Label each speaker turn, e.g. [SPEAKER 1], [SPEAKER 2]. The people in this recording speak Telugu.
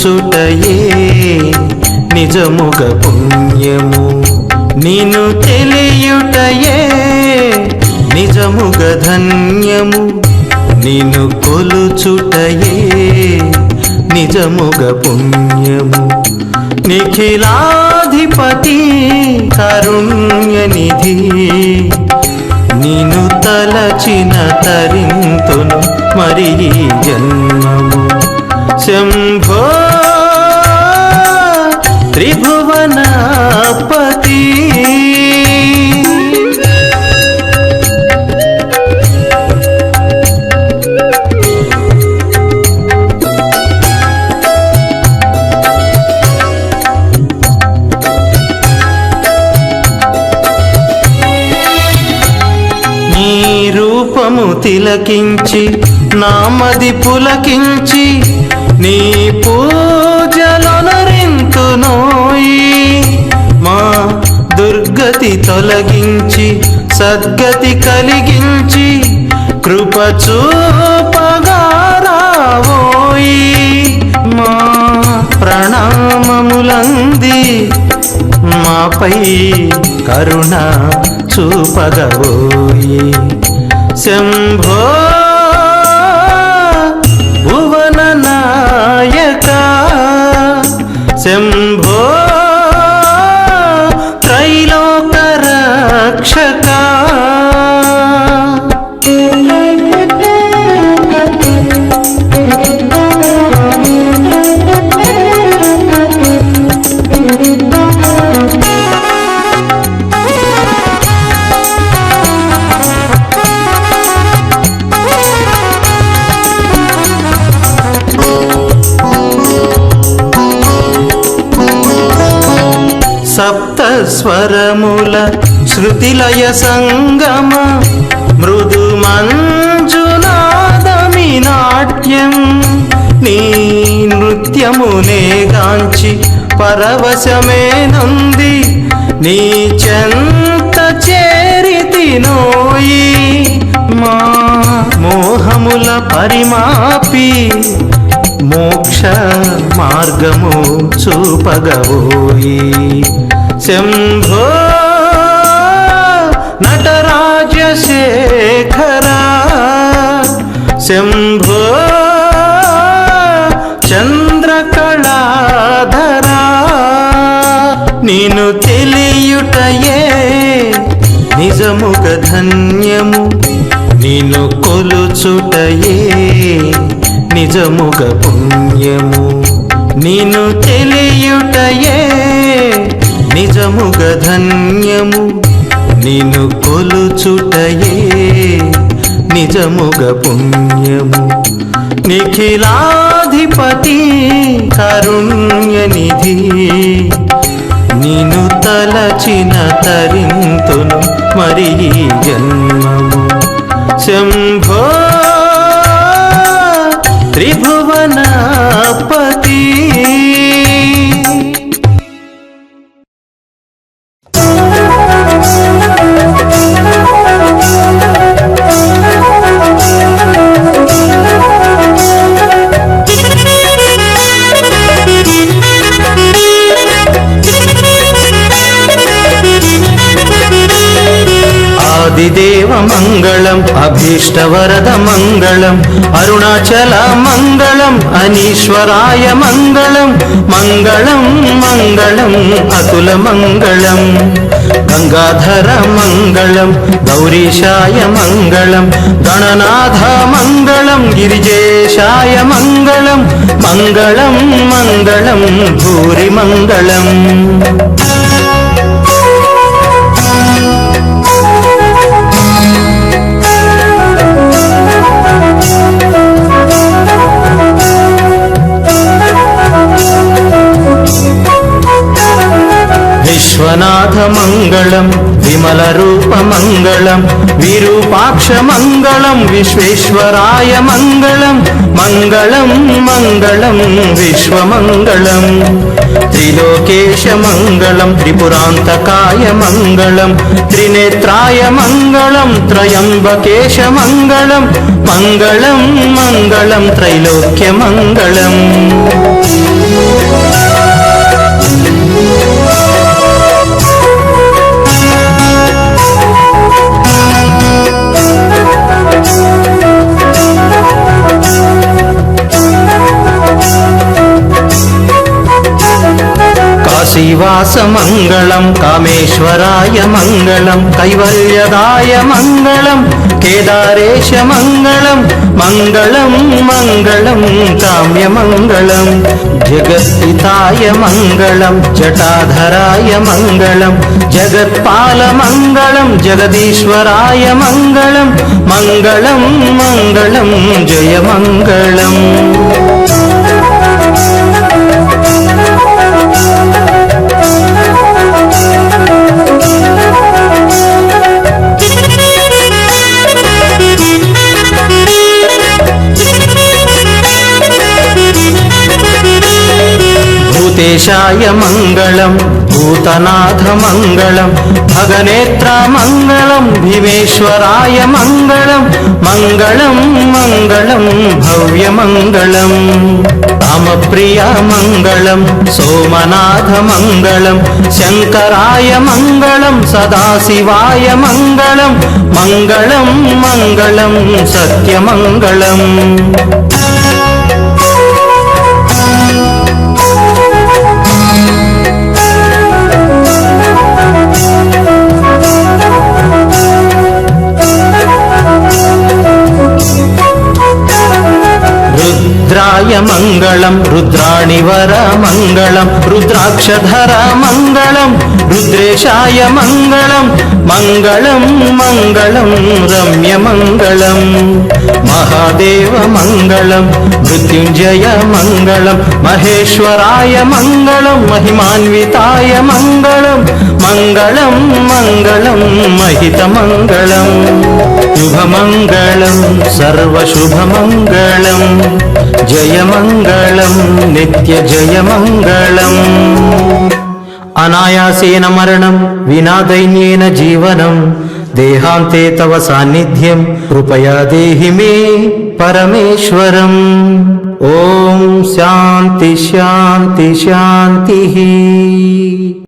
[SPEAKER 1] కొలుచుటయే నిజముగ పుణ్యము. నిన్ను తెలియుటయే నిజముగ ధన్యము. నిన్ను కొలుచుటయే నిజముగ పుణ్యము. నిఖిలాధిపతి కారుణ్యనిధి నిన్ను తలచిన తరింతును మరి జన్మము. శంభో త్రిభువనపతి రూపము తిలకించి నామది పులకించి నీ పూజలొనరింతునోయి. మా దుర్గతి తొలగించి సద్గతి కలిగించి కృప చూపగారావోయి. మా ప్రణామములంది మాపై కరుణ చూపగవోయి. శంభో భువన నాయక శంభో త్రైలోక రక్షక. సప్త స్వరముల శృతిలయ సంగమ మృదు మంజునాదమి నాట్యం. నీ నృత్యమునే గాంచి పరవశమే నంది నీ చెంత చేరితినోయి. మా మోహముల పరిమాపి మోక్ష మార్గము చూపగవోయి. శంభో నటరాజశేఖర శంభో చంద్రకళాధర. నిన్ను తెలియుటయే నిజముగ ధన్యము. నిన్ను కొలుచుటయే నిజముగ పుణ్యము. నిన్ను తెలియుటయే నిజముగ ధన్యము. నిన్ను కొలుచుటయే నిజముగ పుణ్యము. నిఖిలాధిపతి కారుణ్యనిధి నిన్ను తలచిన తరింతును మరి జన్మము. శంభో త్రిభువనపతి ఆదిదేవ మంగళం అభీష్టవరద మంగళం అరుణాచల మంగళం అనీశ్వరాయ మంగళం మంగళం మంగళం అతుల మంగళం గంగాధర మంగళం గౌరీశాయ మంగళం గణనాథ మంగళం గిరిజేశాయ మంగళం మంగళం మంగళం భూరి మంగళం. విశ్వనాథ మంగళం విమల రూప మంగళం విరూపాక్ష మంగళం విశ్వేశ్వరాయ మంగళం మంగళం మంగళం విశ్వమంగళం త్రిలోకేశ మంగళం త్రిపురాంతకాయ మంగళం త్రినేత్రాయ మంగళం త్రయంబకేశ మంగళం మంగళం మంగళం త్రైలోక్య మంగళం కాశీవాస మంగళం కామేశ్వరాయ మంగళం కైవల్యదాయ మంగళం కేదారేశ మంగళం మంగళం మంగళం కామ్యమంగళం జగత్పితాయ మంగళం జటాధరాయ మంగళం జగత్పాల మంగళం జగదీశ్వరాయ మంగళం మంగళం మంగళం జయమంగళం భూతేశాయ మంగళం భూతనాథ మంగళం భగనేత్ర మంగళం భీమేశ్వరాయ మంగళం మంగళం మంగళం భవ్యమంగళం రామప్రియ మంగళం సోమనాథ మంగళం శంకరాయ మంగళం సదాశివాయ మంగళం మంగళం మంగళం సత్యమంగళం రుద్రాయ మంగళం రుద్రాణివర మంగళం రుద్రాక్షధర మంగళం రుద్రేశాయ మంగళం మంగళం మంగళం రమ్యమంగళం మహాదేవ మంగళం మృత్యుంజయ మంగళం మహేశ్వరాయ మంగళం మహిమాన్వితాయ మంగళం మంగళం మంగళం మహితమంగళం శుభమంగళం సర్వశుభమంగళం జయమంగళం నిత్య జయమంగళం అనాయాసేన మరణం వినా దైన్యేన జీవనం దేహాంతే తవ సాన్నిధ్యం కృపయా దేహి మే పరమేశ్వరం ఓం శాంతి శాంతి శాంతి